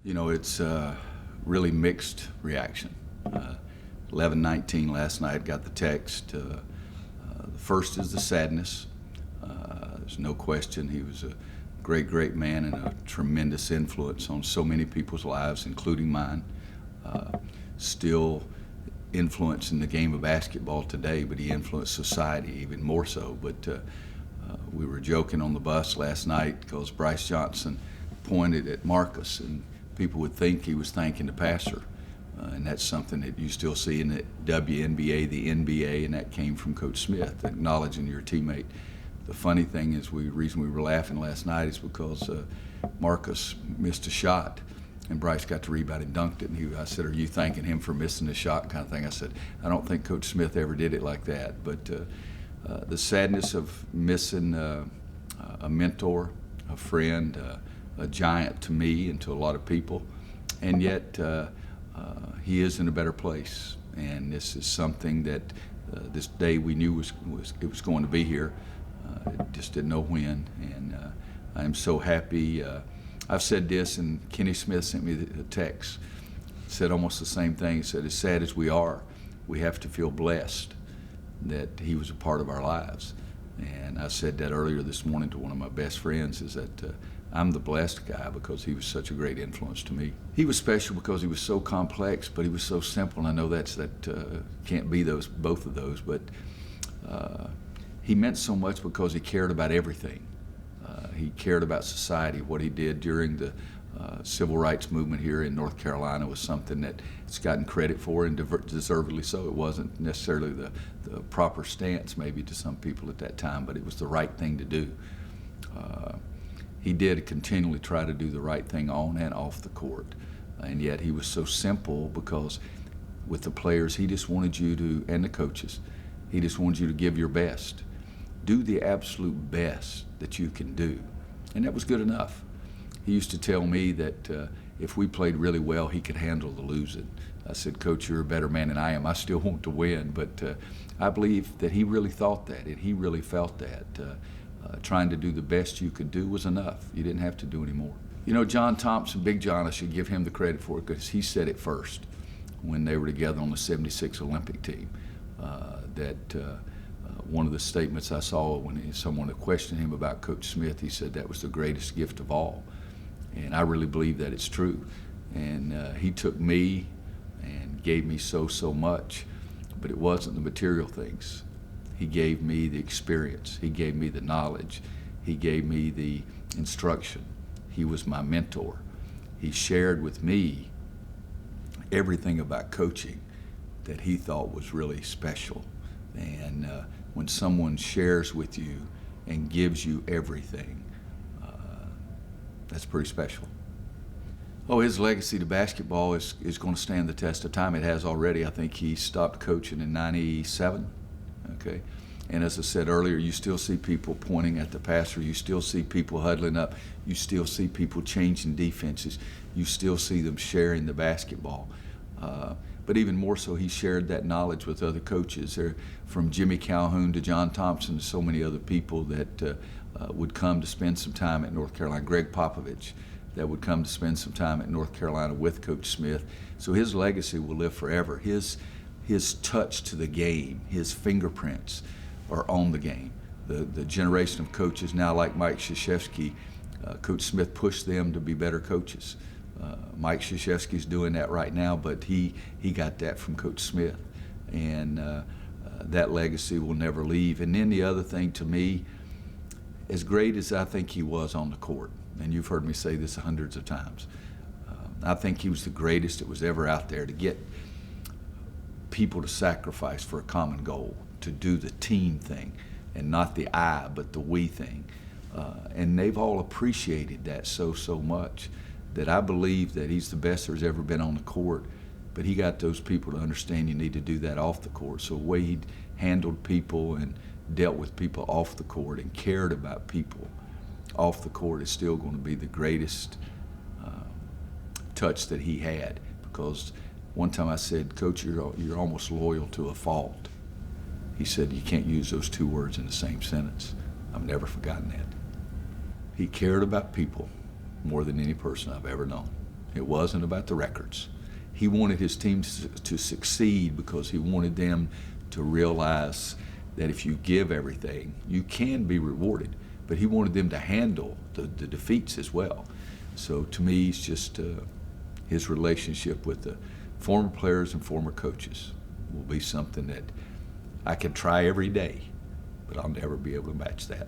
You know, it's really mixed reaction. 11:19 last night, got the text. The first is the sadness. There's no question he was a great, great man and a tremendous influence on so many people's lives, including mine. Still influencing the game of basketball today, but he influenced society even more so. But we were joking on the bus last night because Bryce Johnson pointed at Marcus, and people would think he was thanking the passer. And that's something that you still see in the WNBA, the NBA, and that came from Coach Smith, acknowledging your teammate. The funny thing is, the reason we were laughing last night is because Marcus missed a shot, and Bryce got the rebound and dunked it. And I said, "Are you thanking him for missing the shot?" kind of thing. I said, "I don't think Coach Smith ever did it like that." But the sadness of missing a mentor, a friend, a giant to me and to a lot of people, and yet he is in a better place. And this is something that this day we knew it was going to be here. Just didn't know when, and I'm so happy. I've said this, and Kenny Smith sent me a text, said almost the same thing. He said, as sad as we are, we have to feel blessed that he was a part of our lives. And I said that earlier this morning to one of my best friends, is that I'm the blessed guy because he was such a great influence to me. He was special because he was so complex, but he was so simple, and I know that can't be both of those, but he meant so much because he cared about everything. He cared about society. What he did during the civil rights movement here in North Carolina was something that it's gotten credit for, and deservedly so. It wasn't necessarily the proper stance maybe to some people at that time, but it was the right thing to do. He did continually try to do the right thing on and off the court, and yet he was so simple because with the players, he just wanted you to, and the coaches, he just wanted you to give your best. Do the absolute best that you can do, and that was good enough. He used to tell me that if we played really well, he could handle the losing. I said, "Coach, you're a better man than I am. I still want to win," but I believe that he really thought that, and he really felt that. Trying to do the best you could do was enough. You didn't have to do any more. You know, John Thompson, Big John, I should give him the credit for it because he said it first when they were together on the '76 Olympic team. One of the statements I saw when someone had questioned him about Coach Smith, he said that was the greatest gift of all. And I really believe that it's true. And he took me and gave me so much, but it wasn't the material things. He gave me the experience. He gave me the knowledge. He gave me the instruction. He was my mentor. He shared with me everything about coaching that he thought was really special. And when someone shares with you and gives you everything, that's pretty special. Oh, his legacy to basketball is going to stand the test of time. It has already. I think he stopped coaching in '97. Okay, and as I said earlier, you still see people pointing at the passer. You still see people huddling up. You still see people changing defenses. You still see them sharing the basketball. But even more so, he shared that knowledge with other coaches. From Jimmy Calhoun to John Thompson to so many other people that would come to spend some time at North Carolina. Greg Popovich, that would come to spend some time at North Carolina with Coach Smith. So his legacy will live forever. His touch to the game, his fingerprints are on the game. The generation of coaches now, like Mike Krzyzewski, Coach Smith pushed them to be better coaches. Mike Krzyzewski's doing that right now, but he got that from Coach Smith, and that legacy will never leave. And then the other thing to me, as great as I think he was on the court, and you've heard me say this hundreds of times, I think he was the greatest that was ever out there to get people to sacrifice for a common goal, to do the team thing, and not the I, but the we thing. And they've all appreciated that so much that I believe that he's the best there's ever been on the court, but he got those people to understand you need to do that off the court. So the way he handled people and dealt with people off the court and cared about people off the court is still going to be the greatest touch that he had. Because one time I said, "Coach, you're almost loyal to a fault." He said, "You can't use those two words in the same sentence." I've never forgotten that. He cared about people more than any person I've ever known. It wasn't about the records. He wanted his team to succeed because he wanted them to realize that if you give everything, you can be rewarded. But he wanted them to handle the defeats as well. So to me, it's just his relationship with the former players and former coaches will be something that I can try every day, but I'll never be able to match that.